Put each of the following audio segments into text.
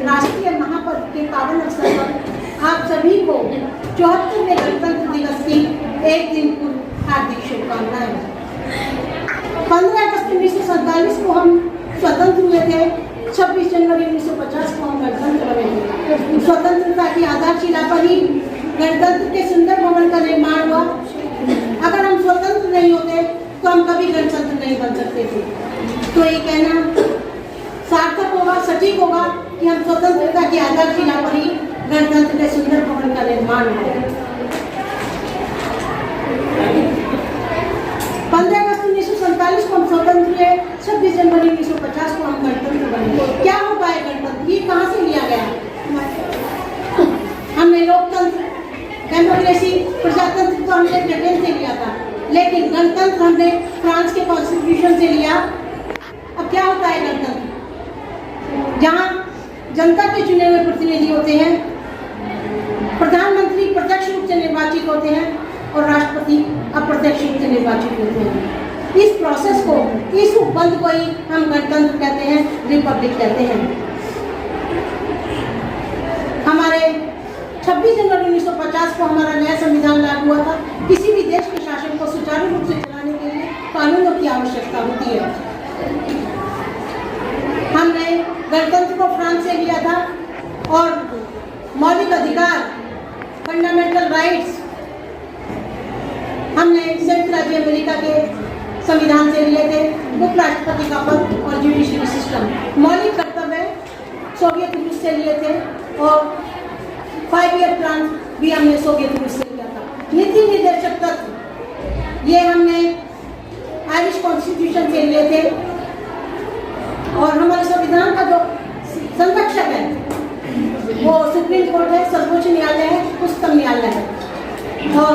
राष्ट्रीय महापर्व के पावन अवसर पर आप सभी को 74वें गणतंत्र दिवस की एक दिन पूर्व हार्दिक शुभकामनाएं। 15 अगस्त 1947 को हम स्वतंत्र हुए थे। 26 जनवरी 1950 को हम गणतंत्र बने थे। स्वतंत्रता की आधारशिला पर ही गणतंत्र के सुंदर भवन का निर्माण हुआ। अगर हम स्वतंत्र नहीं होते तो हम कभी गणतंत्र नहीं बन सकते थे। तो ये कहना सार्थक होगा, सटीक होगा कि हम स्वतंत्रता की आधारशिला पर ही गणतंत्र के सुंदर भवन का निर्माण हुआ। 15 अगस्त 1947 को हम स्वतंत्र हुए। 26 जनवरी 1950 को हम गणतंत्र बने। क्या होता है गणतंत्र? ये कहाँ से लिया गया? हमने लोकतंत्र, डेमोक्रेसी, प्रजातंत्र तो हमने ब्रिटेन से लिया था, लेकिन गणतंत्र हमने फ्रांस के कॉन्स्टिट्यूशन से लिया। अब क्या होता है गणतंत्र? जहाँ जनता के चुने हुए प्रतिनिधि होते हैं, प्रधानमंत्री प्रत्यक्ष रूप से निर्वाचित होते हैं और राष्ट्रपति अप्रत्यक्ष रूप से निर्वाचित होते हैं। इस प्रोसेस को, इस उपबंध को ही हम गणतंत्र कहते हैं, रिपब्लिक कहते हैं। हमारे 26 जनवरी 1950 को हमारा नया संविधान लागू हुआ था। किसी भी देश के शासन को सुचारू रूप से चलाने के लिए कानूनों की आवश्यकता होती है। हमने गणतंत्र को फ्रांस से लिया था और मौलिक अधिकार, फंडामेंटल राइट्स, हमने संयुक्त राज्य अमेरिका के संविधान से लिए थे। उपराष्ट्रपति का पद और जुडिशरी सिस्टम। मौलिक कर्तव्य सोवियत रूस से लिए थे और 5 ईयर प्लान भी हमने सोवियत रूस से लिया था। नीति निर्देशक तत्व ये हमने आयरिश कॉन्स्टिट्यूशन से लिए थे और हमारे संविधान का जो संरक्षक है वो सुप्रीम कोर्ट है, सर्वोच्च न्यायालय है, उच्चतम न्यायालय है। और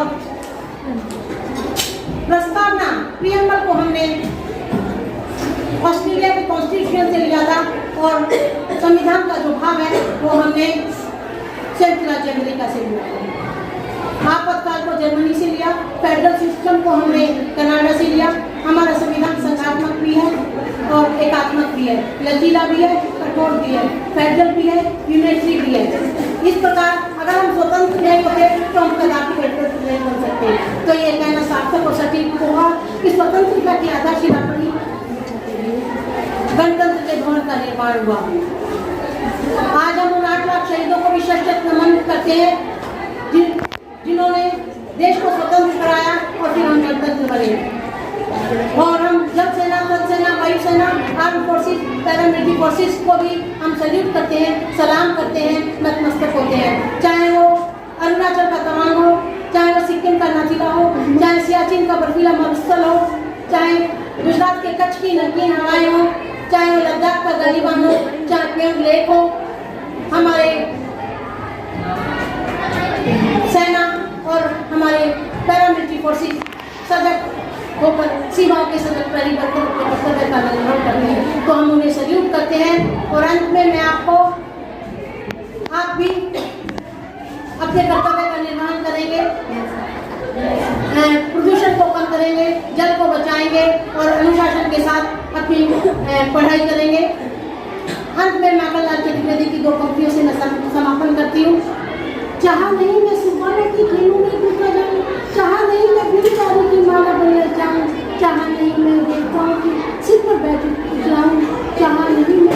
प्रस्तावना प्रियम्बल को हमने ऑस्ट्रेलिया के कॉन्स्टिट्यूशन से लिया था और संविधान का जो भाग है वो हमने संयुक्त राज्य अमेरिका से लिया था। आपातकाल को जर्मनी से लिया। फेडरल सिस्टम को हमने कनाडा से लिया। हमारा संविधान संघात्मक भी है और एकात्मक भी है, लचीला भी है, कठोर भी है, फेडरल भी है, यूनिटरी भी है। इस प्रकार अगर हम स्वतंत्र नहीं होते तो हम कदापि गणतंत्र नहीं बन सकते। तो ये कहना सार्थक और सटीक होगा कि स्वतंत्रता की आधारशिला पर ही गणतंत्र के भवन का निर्माण हुआ। आज हम उन 8 लाख शहीदों को भी सशक्त नमन करते हैं जिन्होंने देश को स्वतंत्र कराया और फिर हम गणतंत्र बने। और हम जल सेना, थल सेना, वायुसेना, आर्म फोर्सेस, पैरामिलिट्री फोर्सेस को भी हम सल्यूट करते हैं, सलाम करते हैं, नतमस्तक होते हैं। चाहे वो अरुणाचल का तवांग हो, चाहे वो सिक्किम का नाथिला हो, चाहे सियाचिन का बर्फीला मरुस्थल हो, चाहे गुजरात के कच्छ की नमकीन हवाएं हो, चाहे वो लद्दाख का गालीबान हो, चाहे प्योंग लेक हो। हमारे सेना और हमारे पैरामिलिट्री फोर्सेस सजग होकर सीमाओं के सजग प्रहरी बनकर अपने कर्तव्य का निर्वहन करते हैं। तो हम उन्हें सल्यूट करते हैं। और अंत में मैं आप भी अपने कर्तव्य का निर्वहन करेंगे, प्रदूषण को कम करेंगे, जल को बचाएंगे और अनुशासन के साथ अपनी पढ़ाई करेंगे। अंत में माखनलाल चतुर्वेदी की 2 पंक्तियों से मैं समापन करती हूँ। चाहा नहीं मैं सुबह की खेलों में घुसा जाऊँ, चाहा नहीं मैं गुरुचारी की माला बनना चाहूँ, चाहा नहीं मैं देवताओं के सिर पर बैठ जाऊँ, चाहा नहीं मैं